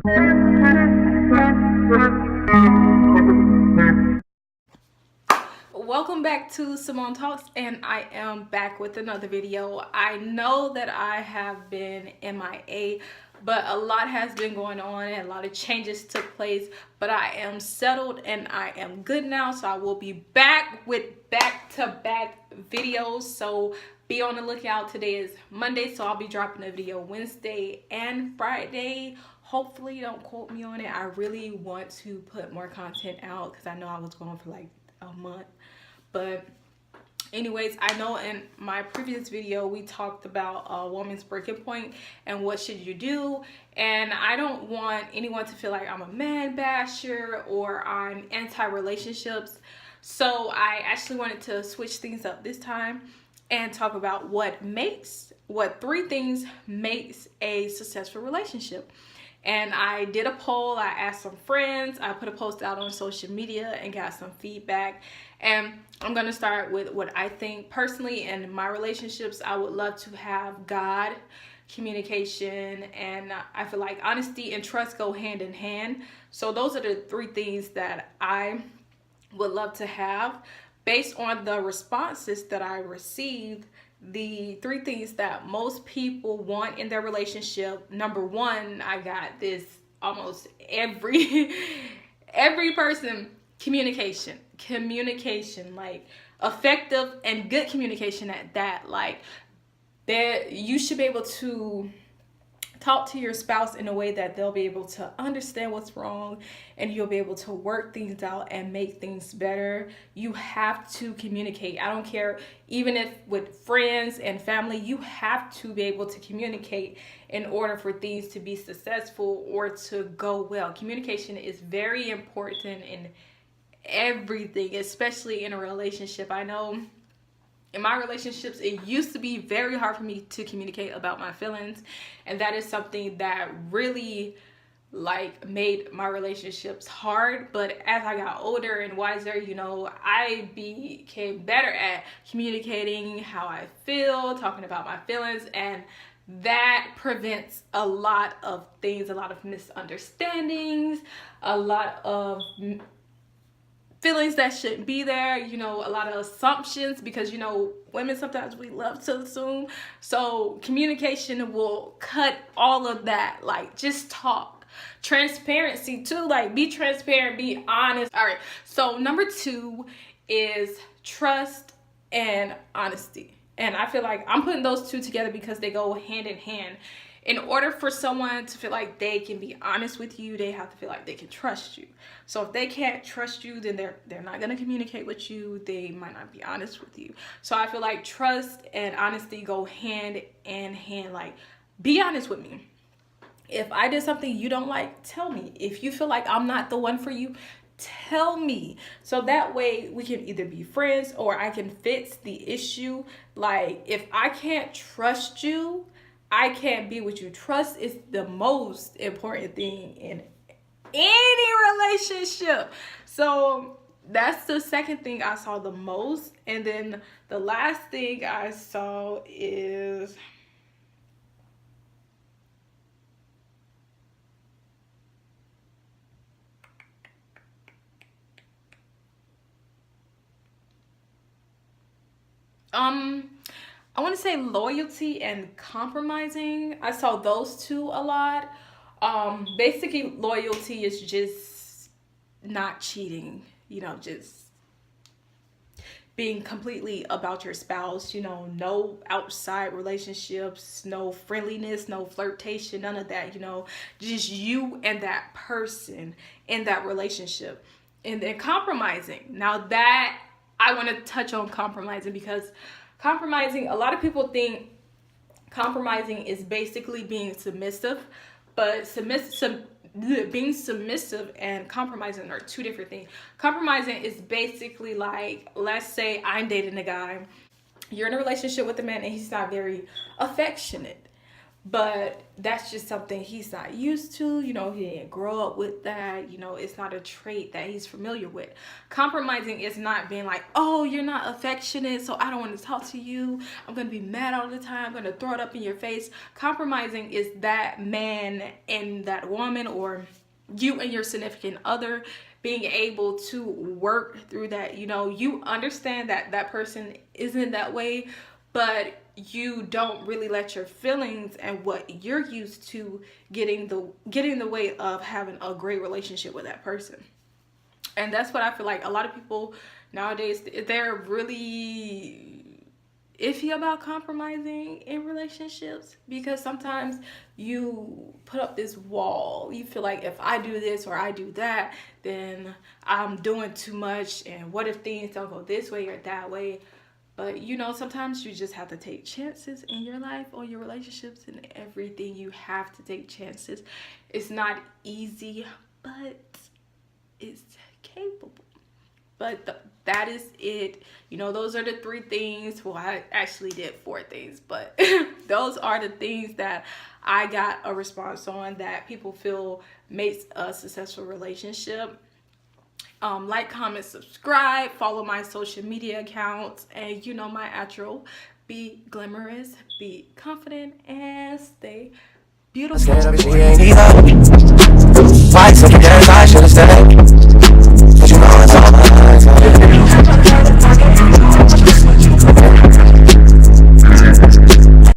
Welcome back to Simone Talks, and I am back with another video. I know that I have been MIA, but a lot has been going on and a lot of changes took place, but I am settled and I am good now, so I will be back with back-to-back videos. So be on the lookout. Today is Monday, so I'll be dropping a video Wednesday and Friday. Hopefully, don't quote me on it. I really want to put more content out because I know I was going for like a month. But anyways, I know in my previous video we talked about a woman's breaking point and what should you do, and I don't want anyone to feel like I'm a man basher or I'm anti-relationships. So I actually wanted to switch things up this time and talk about what three things makes a successful relationship. And I did a poll. I asked some friends, I put a post out on social media and got some feedback. And I'm going to start with what I think personally in my relationships. I would love to have God, communication, and I feel like honesty and trust go hand in hand. So those are the three things that I would love to have. Based on the responses that I received, the three things that most people want in their relationship. Number one, I got this almost every person: communication, like effective and good communication at that. Like that, you should be able to talk to your spouse in a way that they'll be able to understand what's wrong and you'll be able to work things out and make things better. You have to communicate. I don't care, even if with friends and family, you have to be able to communicate in order for things to be successful or to go well. Communication is very important in everything, especially in a relationship. I know in my relationships, it used to be very hard for me to communicate about my feelings, and that is something that really like made my relationships hard. But as I got older and wiser, you know, I became better at communicating how I feel, talking about my feelings, and that prevents a lot of things, a lot of misunderstandings, a lot of feelings that shouldn't be there, you know, a lot of assumptions, because, you know, women sometimes we love to assume. So communication will cut all of that. Like, just talk. Transparency too, like be transparent, be honest. All right, so number two is trust and honesty. And I feel like I'm putting those two together because they go hand in hand. In order for someone to feel like they can be honest with you, they have to feel like they can trust you. So if they can't trust you, then they're not going to communicate with you. They might not be honest with you. So I feel like trust and honesty go hand in hand. Like, be honest with me. If I did something you don't like, tell me. If you feel like I'm not the one for you, tell me. So that way we can either be friends or I can fix the issue. Like, if I can't trust you, I can't be with you. Trust is the most important thing in any relationship. So that's the second thing I saw the most. And then the last thing I saw is I want to say loyalty and compromising. I saw those two a lot. Basically, loyalty is just not cheating, you know, just being completely about your spouse, you know, no outside relationships, no friendliness, no flirtation, none of that, you know, just you and that person in that relationship. And then compromising. Now that I want to touch on compromising, because compromising, a lot of people think compromising is basically being submissive, but being submissive and compromising are two different things. Compromising is basically like, let's say I'm dating a guy, you're in a relationship with a man and he's not very affectionate, but that's just something he's not used to. You know, he didn't grow up with that. You know, it's not a trait that he's familiar with. Compromising is not being like, oh, you're not affectionate, so I don't want to talk to you. I'm going to be mad all the time. I'm going to throw it up in your face. Compromising is that man and that woman, or you and your significant other, being able to work through that. You know, you understand that that person isn't that way, but you don't really let your feelings and what you're used to get in the way of having a great relationship with that person. And that's what I feel like a lot of people nowadays, they're really iffy about compromising in relationships, because sometimes you put up this wall. You feel like, if I do this or I do that, then I'm doing too much, and what if things don't go this way or that way? But you know, sometimes you just have to take chances in your life or your relationships and everything. You have to take chances. It's not easy, but it's capable. But that is it. You know, those are the 3 things. Well, I actually did 4 things, but those are the things that I got a response on that people feel makes a successful relationship. Like, comment, subscribe, follow my social media accounts, and you know my outro: be glamorous, be confident, and stay beautiful. Scared of it, she ain't either. Why, so I should have said.